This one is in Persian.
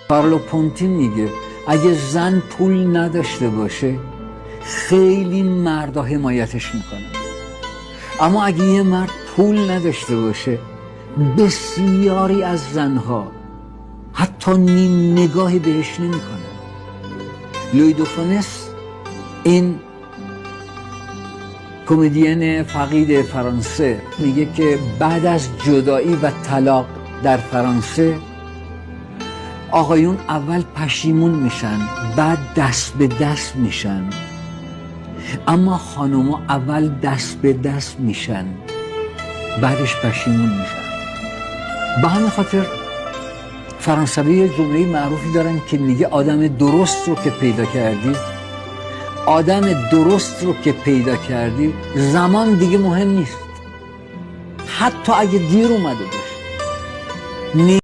کارلو پونتی میگه اگه زن پول نداشته باشه خیلی مردا حمایتش میکنن، اما اگه یه مرد پول نداشته باشه بسیاری از زنها حتی نیم نگاهی بهش نمیکنن. لوی دو فونس، این کمدین فقید فرانسه، میگه که بعد از جدایی و طلاق در فرانسه آقایون اول پشیمون میشن، بعد دست به دست میشن، اما خانوما اول دست به دست میشن بعدش پشیمون میشن. به همین خاطر فرانسوی یه جمله معروفی دارن که میگه آدم درست رو که پیدا کردی، آدم درست رو که پیدا کردی زمان دیگه مهم نیست، حتی اگه دیر اومده باشه.